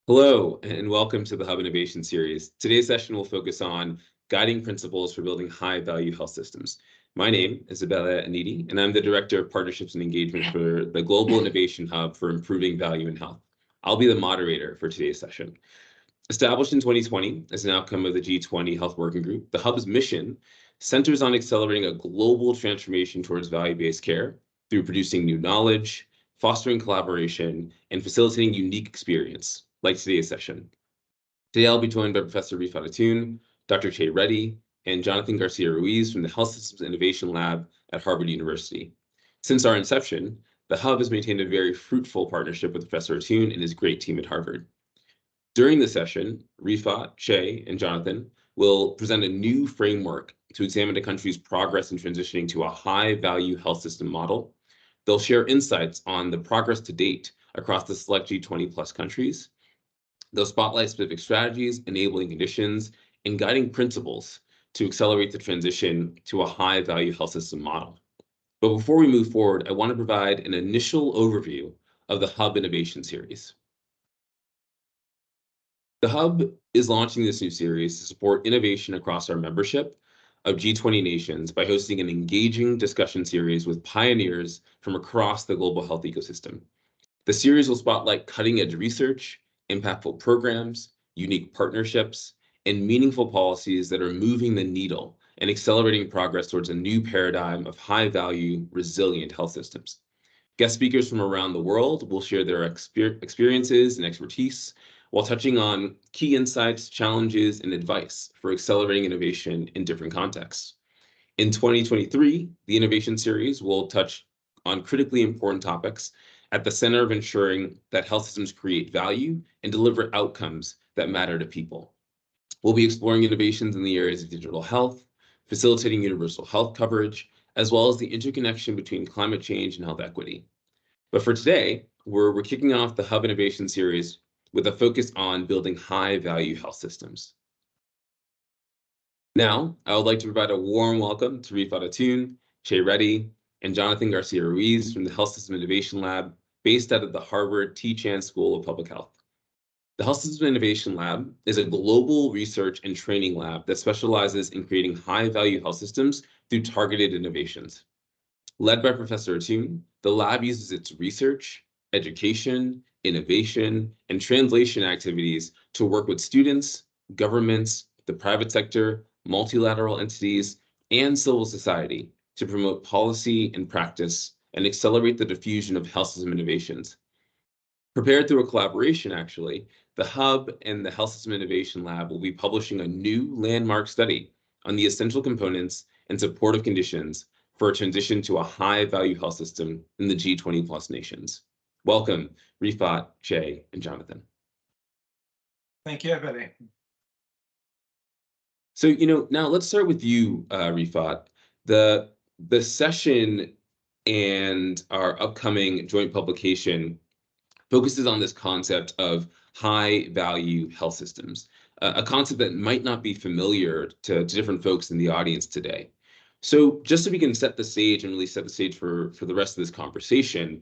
Hello, and welcome to the Hub Innovation Series. Today's session will focus on guiding principles for building high-value health systems. My name is Ebele Anidi, and I'm the Director of Partnerships and Engagement for the Global Innovation Hub for Improving Value in Health. I'll be the moderator for today's session. Established in 2020 as an outcome of the G20 Health Working Group, the Hub's mission centers on accelerating a global transformation towards value-based care through producing new knowledge, fostering collaboration, and facilitating unique experience, like today's session. Today, I'll be joined by Professor Rifat, Dr. Reddy, and Johnattan Garcia Ruiz from the Health Systems Innovation Lab at Harvard University. Since our inception, the Hub has maintained a very fruitful partnership with Professor Atun and his great team at Harvard. During the session, Rifat, Che, and Johnattan will present a new framework to examine the country's progress in transitioning to a high-value health system model. They'll share insights on the progress to date across the select G20+ countries. They'll spotlight specific strategies, enabling conditions, and guiding principles to accelerate the transition to a high-value health system model. But before we move forward, I want to provide an initial overview of the Hub Innovation Series. The Hub is launching this new series to support innovation across our membership of G20 nations by hosting an engaging discussion series with pioneers from across the global health ecosystem. The series will spotlight cutting-edge research, impactful programs, unique partnerships, and meaningful policies that are moving the needle and accelerating progress towards a new paradigm of high-value, resilient health systems. Guest speakers from around the world will share their experiences and expertise while touching on key insights, challenges, and advice for accelerating innovation in different contexts. In 2023, the Innovation Series will touch on critically important topics at the center of ensuring that health systems create value and deliver outcomes that matter to people. We'll be exploring innovations in the areas of digital health, facilitating universal health coverage, as well as the interconnection between climate change and health equity. But for today, we're kicking off the Hub Innovation Series with a focus on building high-value health systems. Now, I would like to provide a warm welcome to Rifat, Reddy, and Johnattan Garcia Ruiz from the Health System Innovation Lab, based out of the Harvard T. Chan School of Public Health. The Health System Innovation Lab is a global research and training lab that specializes in creating high-value health systems through targeted innovations. Led by Professor Atun, the lab uses its research, education, innovation, and translation activities to work with students, governments, the private sector, multilateral entities, and civil society to promote policy and practice and accelerate the diffusion of health system innovations. Prepared through a collaboration, actually, the Hub and the Health System Innovation Lab will be publishing a new landmark study on the essential components and supportive conditions for a transition to a high-value health system in the G20+ nations. Welcome, Rifat, Che, and Johnattan. Thank you, Ebele. So, now let's start with you, Rifat. The session and our upcoming joint publication focuses on this concept of high-value health systems, a concept that might not be familiar to different folks in the audience today. So just so we can set the stage and really set the stage for the rest of this conversation,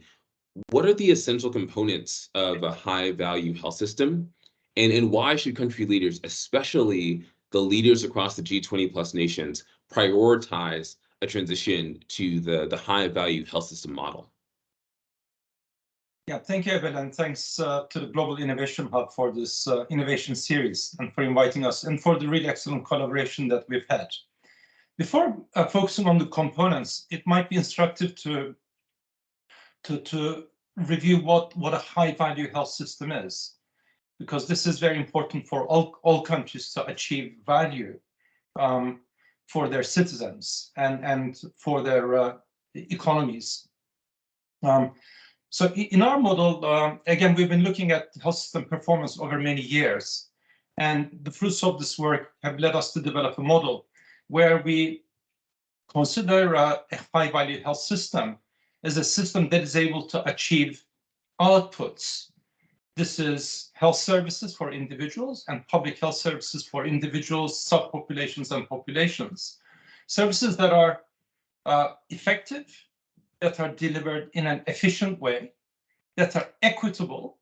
what are the essential components of a high-value health system, and why should country leaders, especially the leaders across the G20+ nations, prioritize a transition to the high-value health system model? Yeah, thank you, Ebele, and thanks to the Global Innovation Hub for this innovation series and for inviting us and for the really excellent collaboration that we've had. Before focusing on the components, it might be instructive to review what a high-value health system is, because this is very important for all countries to achieve value for their citizens and for their economies. So in our model, again, we've been looking at health system performance over many years, and the fruits of this work have led us to develop a model where we consider a high-value health system as a system that is able to achieve outputs. This is health services for individuals and public health services for individuals, subpopulations, and populations. Services that are effective, that are delivered in an efficient way, that are equitable,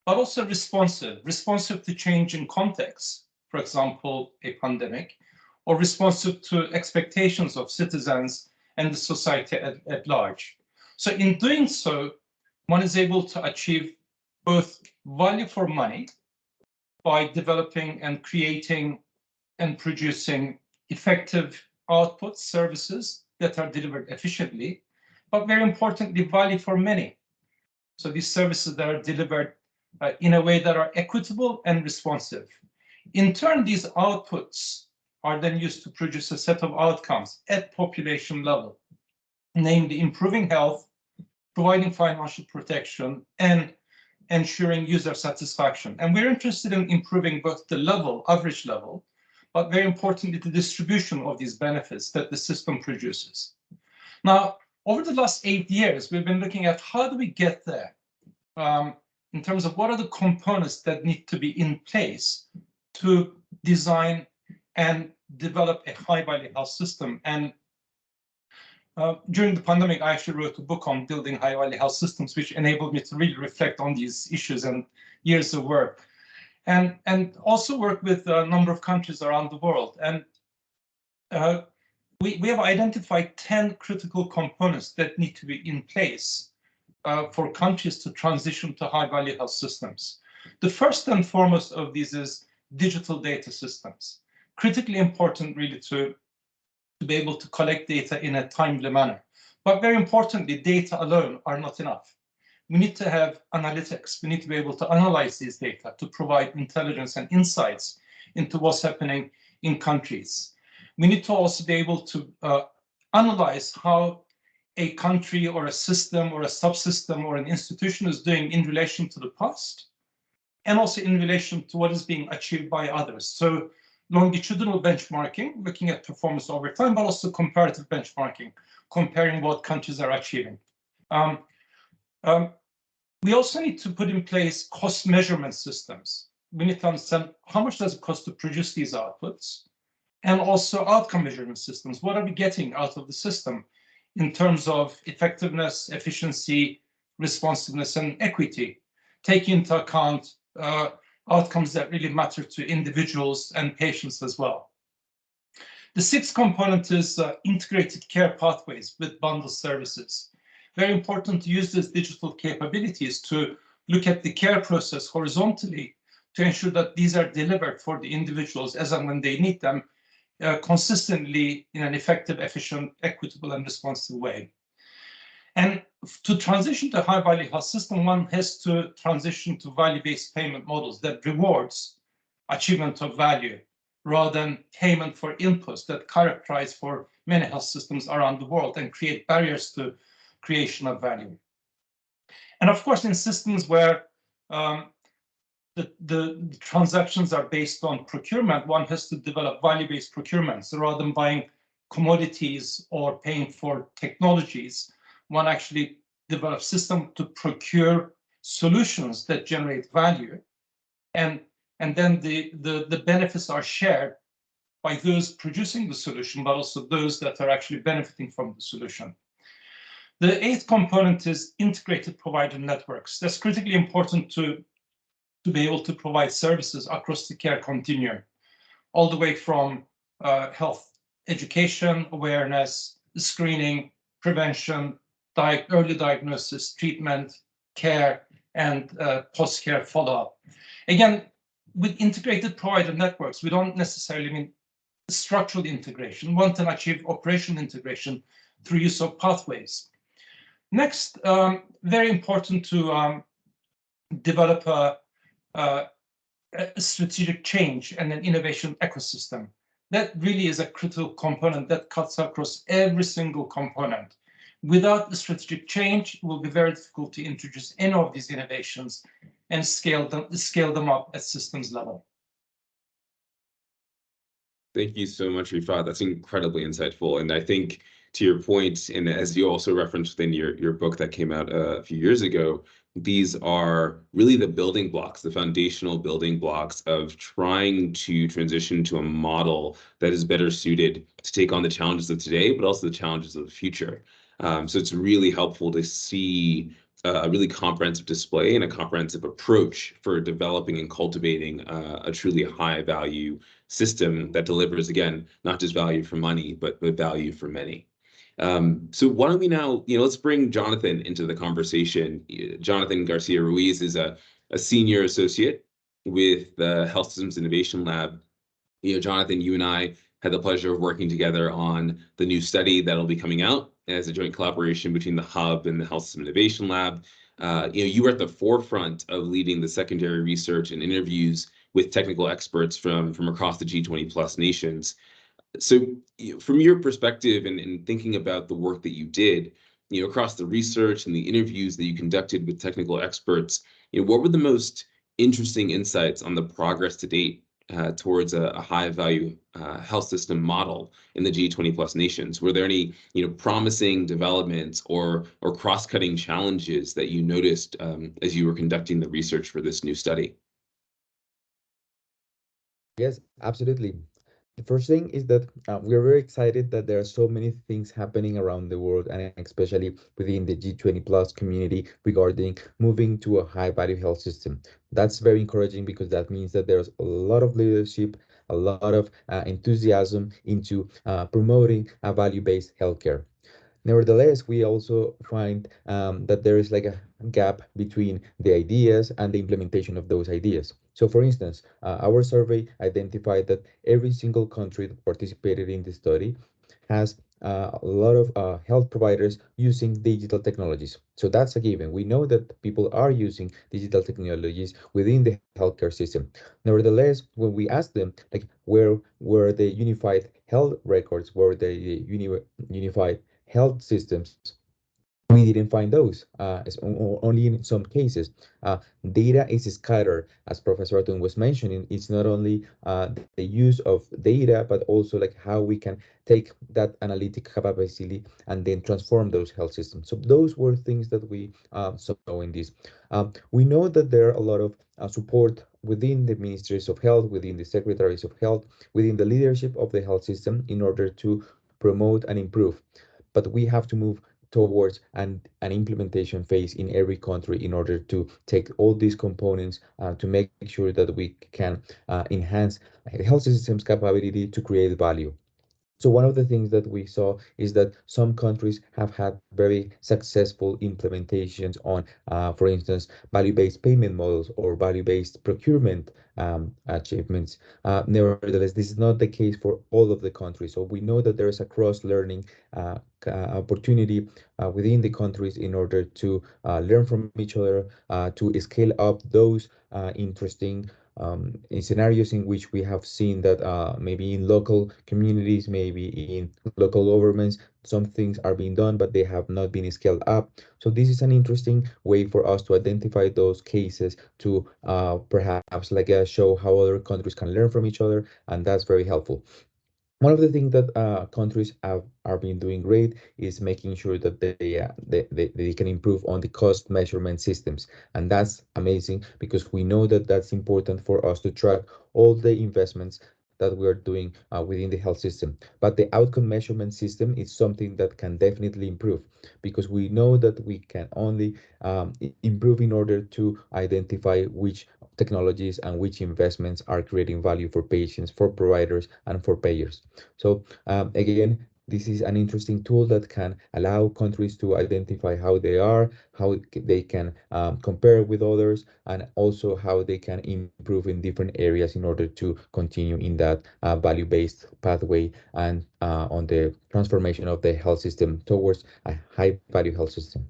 but also responsive to change in context, for example, a pandemic, or responsive to expectations of citizens and the society at large. So in doing so, one is able to achieve both value for money by developing and creating and producing effective outputs, services that are delivered efficiently, but very importantly, value for many. So these services that are delivered in a way that are equitable and responsive. In turn, these outputs are then used to produce a set of outcomes at population level, namely improving health, providing financial protection, and ensuring user satisfaction. And we're interested in improving both the level, average level, but very importantly, the distribution of these benefits that the system produces. Now, over the last 8 years, we've been looking at how do we get there in terms of what are the components that need to be in place to design and develop a high-value health system. And during the pandemic, I actually wrote a book on building high-value health systems, which enabled me to really reflect on these issues and years of work. And also work with a number of countries around the world. And we have identified 10 critical components that need to be in place for countries to transition to high-value health systems. The first and foremost of these is digital data systems. Critically important really to be able to collect data in a timely manner. But very importantly, data alone are not enough. We need to have analytics. We need to be able to analyze these data to provide intelligence and insights into what's happening in countries. We need to also be able to analyze how a country or a system or a subsystem or an institution is doing in relation to the past, and also in relation to what is being achieved by others. So longitudinal benchmarking, looking at performance over time, but also comparative benchmarking, comparing what countries are achieving. We also need to put in place cost measurement systems. We need to understand how much does it cost to produce these outputs, and also outcome measurement systems. What are we getting out of the system in terms of effectiveness, efficiency, responsiveness, and equity, taking into account outcomes that really matter to individuals and patients as well. The sixth component is integrated care pathways with bundled services. Very important to use these digital capabilities to look at the care process horizontally to ensure that these are delivered for the individuals as and when they need them consistently in an effective, efficient, equitable, and responsive way. And to transition to a high-value health system, one has to transition to value-based payment models that rewards achievement of value rather than payment for inputs that characterize for many health systems around the world and create barriers to creation of value. And of course, in systems where the transactions are based on procurement, one has to develop value-based procurement. So rather than buying commodities or paying for technologies, one actually develops system to procure solutions that generate value, and then the benefits are shared by those producing the solution, but also those that are actually benefiting from the solution. The eighth component is integrated provider networks. That's critically important to be able to provide services across the care continuum, all the way from health education, awareness, screening, prevention, early diagnosis, treatment, care, and post-care follow-up. Again, with integrated provider networks, we don't necessarily mean structural integration. One can achieve operational integration through use of pathways. Next, very important to develop a strategic change and an innovation ecosystem. That really is a critical component that cuts across every single component. Without the strategic change, it will be very difficult to introduce any of these innovations and scale them up at systems level. Thank you so much, Rifat. That's incredibly insightful. And I think to your point, and as you also referenced in your book that came out a few years ago, these are really the building blocks, the foundational building blocks of trying to transition to a model that is better suited to take on the challenges of today, but also the challenges of the future. So it's really helpful to see a really comprehensive display and a comprehensive approach for developing and cultivating a truly high value system that delivers, again, not just value for money, but value for many. So why don't we now, let's bring Johnattan into the conversation. Johnattan Garcia Ruiz is a senior associate with the Health Systems Innovation Lab. Johnattan, you and I had the pleasure of working together on the new study that'll be coming out as a joint collaboration between the Hub and the Health System Innovation Lab. You were at the forefront of leading the secondary research and interviews with technical experts from across the G20 plus nations. So from your perspective and thinking about the work that you did, across the research and the interviews that you conducted with technical experts, what were the most interesting insights on the progress to date towards a high value health system model in the G20 plus nations? Were there any promising developments or cross-cutting challenges that you noticed as you were conducting the research for this new study? Yes, absolutely. The first thing is that we are very excited that there are so many things happening around the world and especially within the G20 plus community regarding moving to a high value health system. That's very encouraging because that means that there's a lot of leadership, a lot of enthusiasm into promoting a value-based healthcare. Nevertheless, we also find that there is like a gap between the ideas and the implementation of those ideas. So, for instance, our survey identified that every single country that participated in the study has a lot of health providers using digital technologies. So that's a given. We know that people are using digital technologies within the healthcare system. Nevertheless, when we ask them, like, where were the unified health records, where the unified health systems, we didn't find those, only in some cases. Data is scattered, as Professor Atun was mentioning. It's not only the use of data, but also like how we can take that analytic capacity and then transform those health systems. So those were things that we saw in this. We know that there are a lot of support within the ministries of health, within the secretaries of health, within the leadership of the health system in order to promote and improve. But we have to move towards an implementation phase in every country in order to take all these components to make sure that we can enhance health systems capability to create value. So one of the things that we saw is that some countries have had very successful implementations on, for instance, value-based payment models or value-based procurement achievements. Nevertheless, this is not the case for all of the countries. So we know that there is a cross-learning opportunity within the countries in order to learn from each other, to scale up those interesting in scenarios in which we have seen that maybe in local communities, maybe in local governments, some things are being done, but they have not been scaled up. So this is an interesting way for us to identify those cases to perhaps like show how other countries can learn from each other, and that's very helpful. One of the things that countries are been doing great is making sure that they can improve on the cost measurement systems, and that's amazing because we know that that's important for us to track all the investments that we are doing within the health system. But the outcome measurement system is something that can definitely improve because we know that we can only improve in order to identify which technologies and which investments are creating value for patients, for providers, and for payers. So again, this is an interesting tool that can allow countries to identify how they are, how they can compare with others, and also how they can improve in different areas in order to continue in that value-based pathway and on the transformation of the health system towards a high-value health system.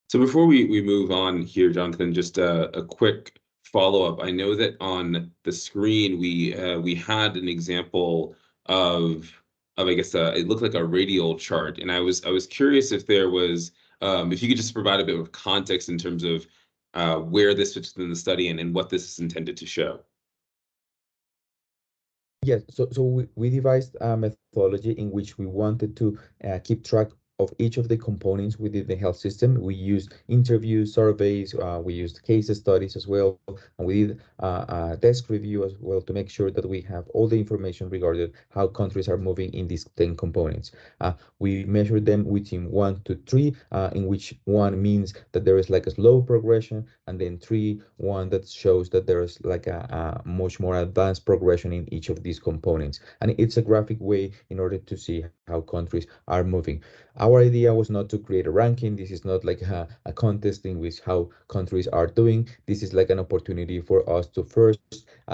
So before we move on here, Johnattan, just a quick follow-up. I know that on the screen we had an example of I guess it looked like a radial chart, and I was curious if there was if you could just provide a bit of context in terms of where this fits in the study and what this is intended to show. Yes, so we devised a methodology in which we wanted to keep track of each of the components within the health system. We used interviews, surveys, we used case studies as well, and we did a desk review as well to make sure that we have all the information regarding how countries are moving in these 10 components. We measured them within 1 to 3, in which 1 means that there is like a slow progression, and then 3, 1 that shows that there is like a much more advanced progression in each of these components. And it's a graphic way in order to see how countries are moving. Our idea was not to create a ranking. This is not like a contest in which how countries are doing. This is like an opportunity for us to first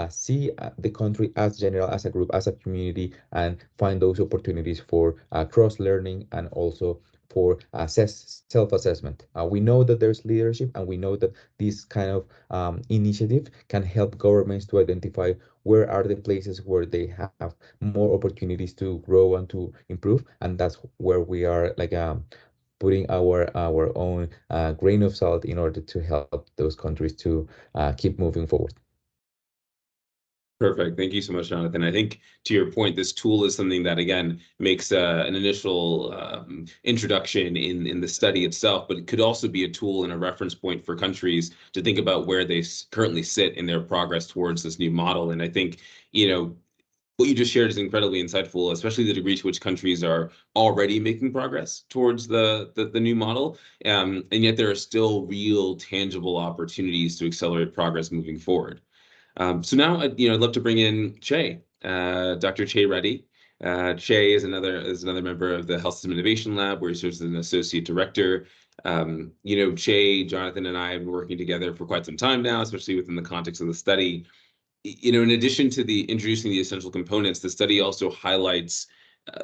see the country as general, as a group, as a community, and find those opportunities for cross-learning and also for self-assessment. We know that there's leadership, and we know that this kind of initiative can help governments to identify where are the places where they have more opportunities to grow and to improve, and that's where we are like putting our own grain of salt in order to help those countries to keep moving forward. Perfect. Thank you so much, Johnattan. I think to your point, this tool is something that, again, makes an initial introduction in the study itself, but it could also be a tool and a reference point for countries to think about where they currently sit in their progress towards this new model. And I think, what you just shared is incredibly insightful, especially the degree to which countries are already making progress towards the new model. And yet there are still real, tangible opportunities to accelerate progress moving forward. So now, I'd love to bring in Che, Dr. Che Reddy. Che is another member of the Health System Innovation Lab, where he serves as an associate director. Che, Johnattan, and I have been working together for quite some time now, especially within the context of the study. In addition to introducing the essential components, the study also highlights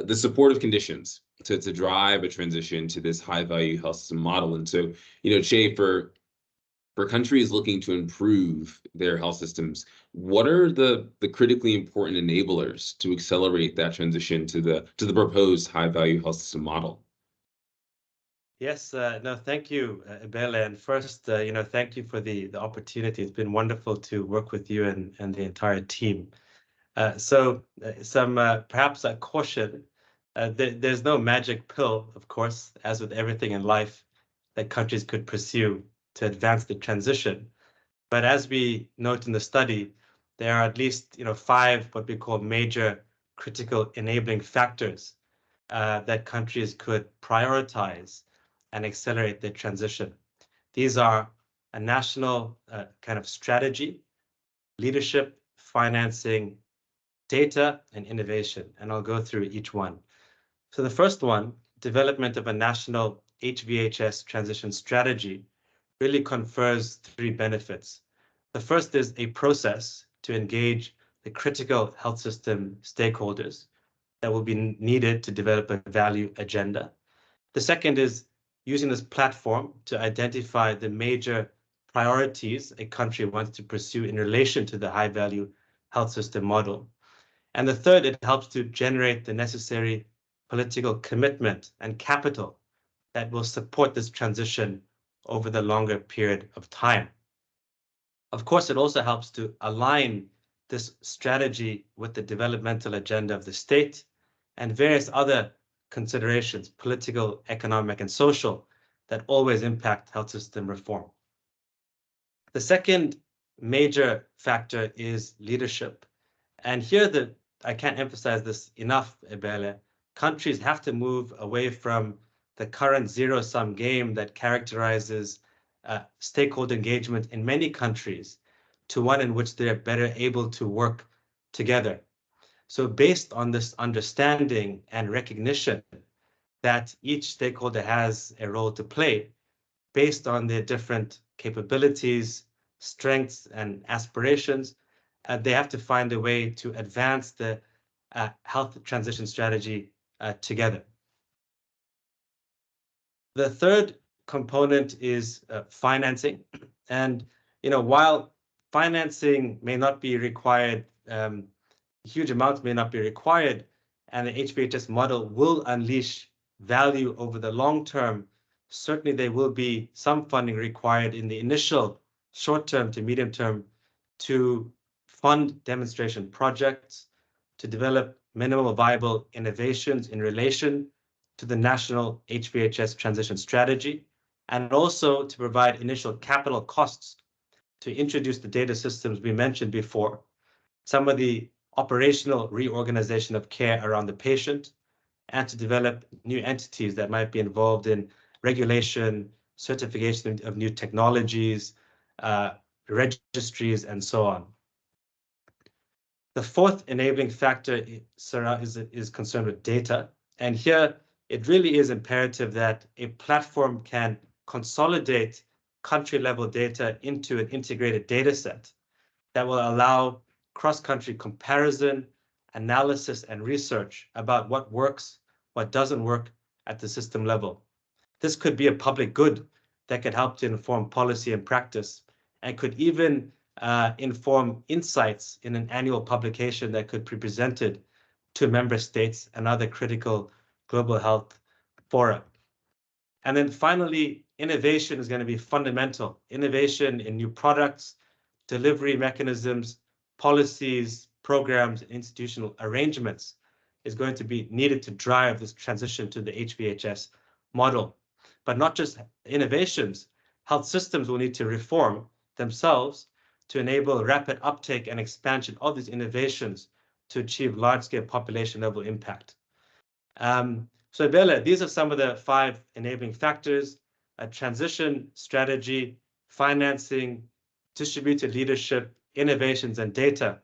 the supportive conditions to drive a transition to this high-value health system model. And so, Che, for countries looking to improve their health systems, what are the critically important enablers to accelerate that transition to the proposed high-value health system model? Yes, no, thank you, Ebele. And first, thank you for the opportunity. It's been wonderful to work with you and the entire team. Some perhaps a caution. There's no magic pill, of course, as with everything in life, that countries could pursue to advance the transition. But as we note in the study, there are at least 5 what we call major critical enabling factors that countries could prioritize and accelerate their transition. These are a national kind of strategy, leadership, financing, data, and innovation. And I'll go through each one. So the first one, development of a national HVHS transition strategy, really confers 3 benefits. The first is a process to engage the critical health system stakeholders that will be needed to develop a value agenda. The second is using this platform to identify the major priorities a country wants to pursue in relation to the high-value health system model. And the third, it helps to generate the necessary political commitment and capital that will support this transition over the longer period of time. Of course, it also helps to align this strategy with the developmental agenda of the state and various other considerations, political, economic, and social, that always impact health system reform. The second major factor is leadership. And here I can't emphasize this enough, Ebele. Countries have to move away from the current zero-sum game that characterizes stakeholder engagement in many countries to one in which they're better able to work together. So based on this understanding and recognition that each stakeholder has a role to play, based on their different capabilities, strengths, and aspirations, they have to find a way to advance the health transition strategy together. The third component is financing. And while financing may not be required, huge amounts may not be required, and the HVHS model will unleash value over the long term, certainly there will be some funding required in the initial short term to medium term to fund demonstration projects, to develop minimal viable innovations in relation to the national HVHS transition strategy, and also to provide initial capital costs to introduce the data systems we mentioned before, some of the operational reorganization of care around the patient, and to develop new entities that might be involved in regulation, certification of new technologies, registries, and so on. The fourth enabling factor, Sarah, is concerned with data. And here, it really is imperative that a platform can consolidate country-level data into an integrated data set that will allow cross-country comparison, analysis, and research about what works, what doesn't work at the system level. This could be a public good that could help to inform policy and practice, and could even inform insights in an annual publication that could be presented to member states and other critical global health fora. And then finally, innovation is going to be fundamental. Innovation in new products, delivery mechanisms, policies, programs, and institutional arrangements is going to be needed to drive this transition to the HVHS model. But not just innovations, health systems will need to reform themselves to enable rapid uptake and expansion of these innovations to achieve large-scale population-level impact. So Ebele, these are some of the 5 enabling factors: a transition strategy, financing, distributed leadership, innovations, and data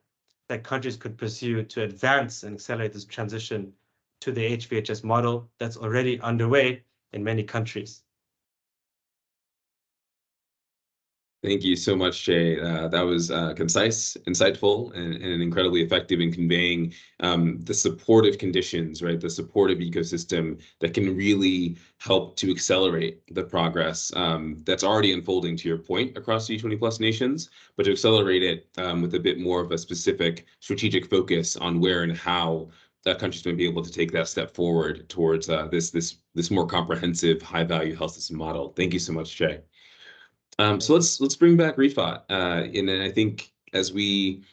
that countries could pursue to advance and accelerate this transition to the HVHS model that's already underway in many countries. Thank you so much, Jay. That was concise, insightful, and incredibly effective in conveying the supportive conditions, right? The supportive ecosystem that can really help to accelerate the progress that's already unfolding, to your point, across G20+ nations, but to accelerate it with a bit more of a specific strategic focus on where and how that country's going to be able to take that step forward towards this more comprehensive, high-value health system model. Thank you so much, Jay. So let's bring back Rifat, and then I think as we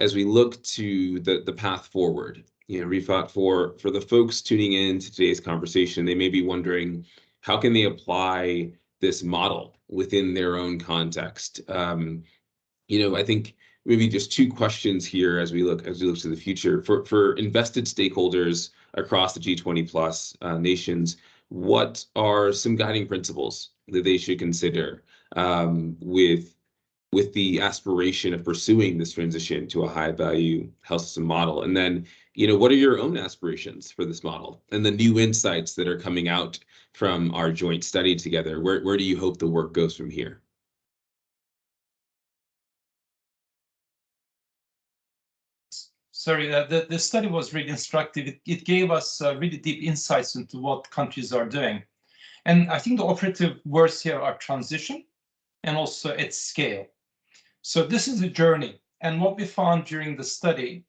look to the path forward, Rifat, for the folks tuning in to today's conversation, they may be wondering how can they apply this model within their own context. I think maybe just 2 questions here as we look to the future for invested stakeholders across the G20+ nations. What are some guiding principles that they should consider with the aspiration of pursuing this transition to a high-value health system model? And then, what are your own aspirations for this model and the new insights that are coming out from our joint study together? Where do you hope the work goes from here? Sorry, the study was really instructive. It gave us really deep insights into what countries are doing. And I think the operative words here are transition and also its scale. So this is a journey. And what we found during the study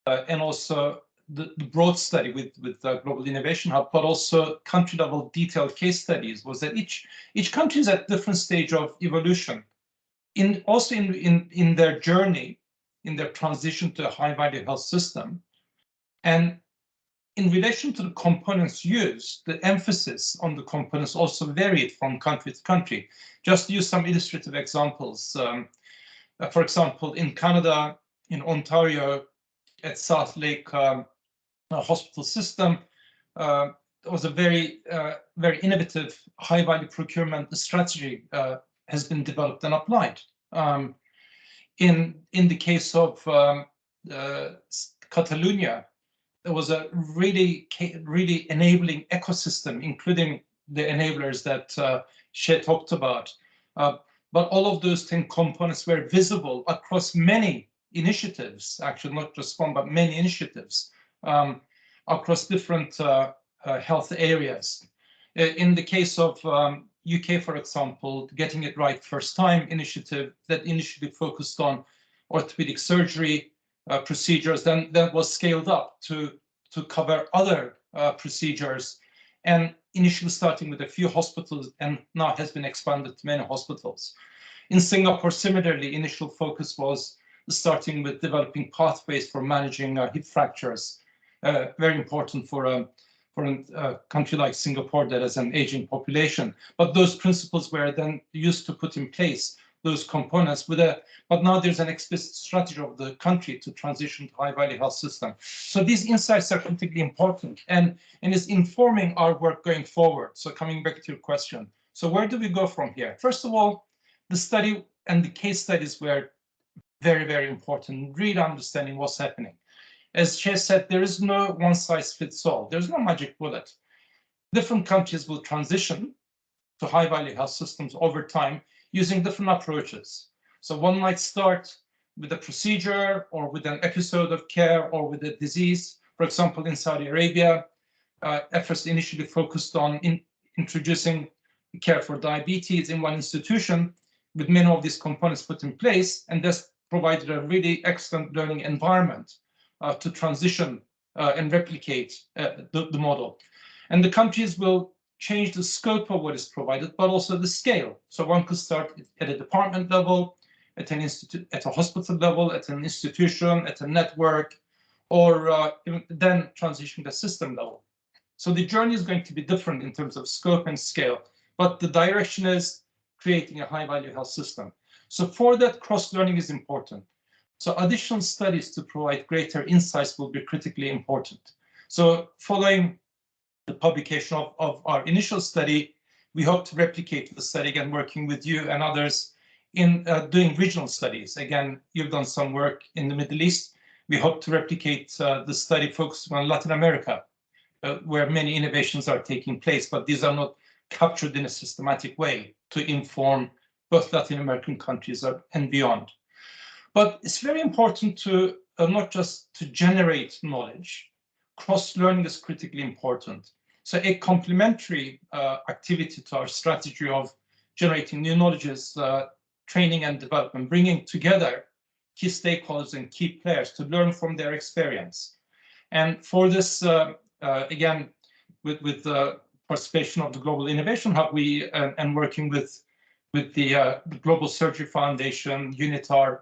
and also the broad study with Global Innovation Hub, but also country-level detailed case studies, was that each country is at different stage of evolution. Also in their journey, in their transition to a high-value health system. And in relation to the components used, the emphasis on the components also varied from country to country. Just to use some illustrative examples. For example, in Canada, in Ontario, at South Lake Hospital System, there was a very innovative high-value procurement strategy has been developed and applied. In the case of Catalonia, there was a really enabling ecosystem, including the enablers that Shay talked about. But all of those 10 components were visible across many initiatives, actually not just one, but many initiatives across different health areas. In the case of UK, for example, Getting It Right First Time initiative that initially focused on orthopedic surgery procedures, then that was scaled up to cover other procedures, and initially starting with a few hospitals and now has been expanded to many hospitals. In Singapore, similarly, initial focus was starting with developing pathways for managing hip fractures, very important for for a country like Singapore that has an aging population. But those principles were then used to put in place those components but now there's an explicit strategy of the country to transition to high-value health system. So these insights are critically important and is informing our work going forward. So coming back to your question, so where do we go from here? First of all, the study and the case studies were very, very important, really understanding what's happening. As Shay said, there is no one size fits all. There's no magic bullet. Different countries will transition to high-value health systems over time using different approaches. So one might start with a procedure or with an episode of care or with a disease. For example, in Saudi Arabia, efforts initially focused on introducing care for diabetes in one institution with many of these components put in place, and this provided a really excellent learning environment to transition and replicate the model. And the countries will change the scope of what is provided, but also the scale. So one could start at a department level, at an institute, at a hospital level, at an institution, at a network, or then transition to system level. So the journey is going to be different in terms of scope and scale, but the direction is creating a high-value health system. So for that, cross-learning is important. So additional studies to provide greater insights will be critically important. So following the publication of our initial study, we hope to replicate the study again, working with you and others in doing regional studies. Again, you've done some work in the Middle East. We hope to replicate the study focusing on Latin America, where many innovations are taking place, but these are not captured in a systematic way to inform both Latin American countries and beyond. But it's very important to not just to generate knowledge. Cross-learning is critically important. So a complementary activity to our strategy of generating new knowledge is training and development, bringing together key stakeholders and key players to learn from their experience. And for this, again, with the participation of the Global Innovation Hub, we and working with the Global Surgery Foundation, UNITAR,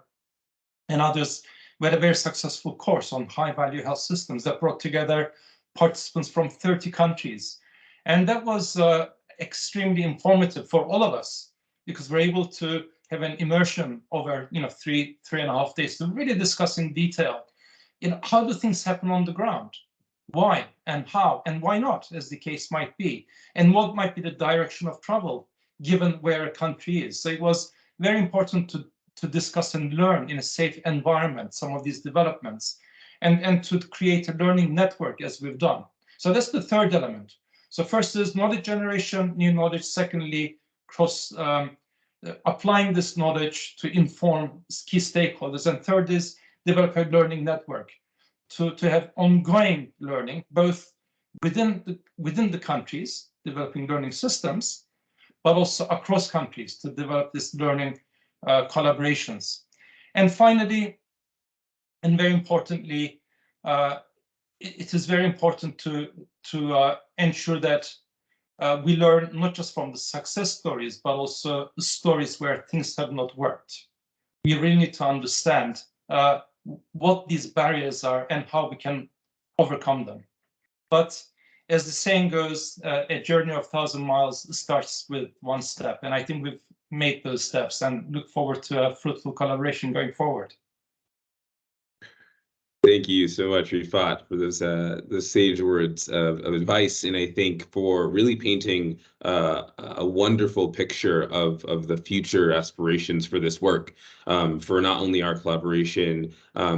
and others, we had a very successful course on high-value health systems that brought together participants from 30 countries. And that was extremely informative for all of us, because we're able to have an immersion over 3.5 days to really discuss in detail, how do things happen on the ground? Why and how and why not, as the case might be, and what might be the direction of travel given where a country is. So it was very important to discuss and learn in a safe environment some of these developments, and to create a learning network as we've done. So that's the third element. So first is knowledge generation, new knowledge. Secondly, applying this knowledge to inform key stakeholders. And third is develop a learning network to have ongoing learning, both within the countries, developing learning systems, but also across countries to develop this learning collaborations. And finally, and very importantly, it is very important to ensure that we learn not just from the success stories, but also the stories where things have not worked. We really need to understand what these barriers are and how we can overcome them. But as the saying goes, a journey of 1,000 miles starts with one step. And I think we've made those steps and look forward to a fruitful collaboration going forward. Thank you so much, Rifat, for those sage words of advice, and I think for really painting a wonderful picture of the future aspirations for this work, for not only our collaboration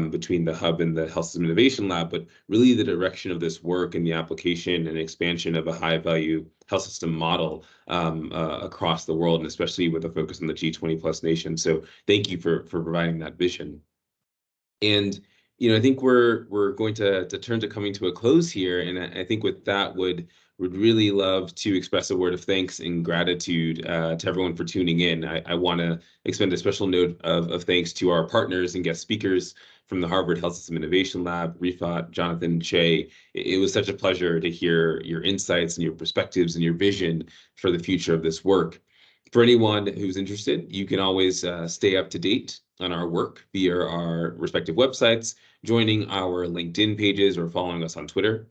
between the Hub and the Health System Innovation Lab, but really the direction of this work and the application and expansion of a high-value health system model across the world, and especially with a focus on the G20+ nations. So thank you for providing that vision. And I think we're going to turn to coming to a close here, and I think with that would really love to express a word of thanks and gratitude to everyone for tuning in. I want to extend a special note of thanks to our partners and guest speakers from the Harvard Health System Innovation Lab, Rifat, Johnattan, Shay. It was such a pleasure to hear your insights and your perspectives and your vision for the future of this work. For anyone who's interested, you can always stay up to date on our work via our respective websites, joining our LinkedIn pages, or following us on Twitter.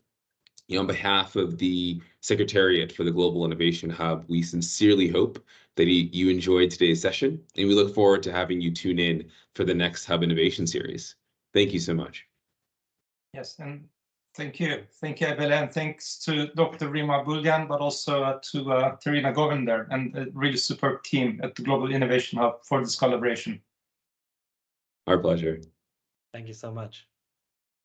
On behalf of the Secretariat for the Global Innovation Hub, we sincerely hope that you enjoyed today's session, and we look forward to having you tune in for the next Hub Innovation Series. Thank you so much. Yes, and thank you, Ebele, and thanks to Dr. Rima Bulgan, but also to Terina Govinder and a really superb team at the Global Innovation Hub for this collaboration. Our pleasure. Thank you so much.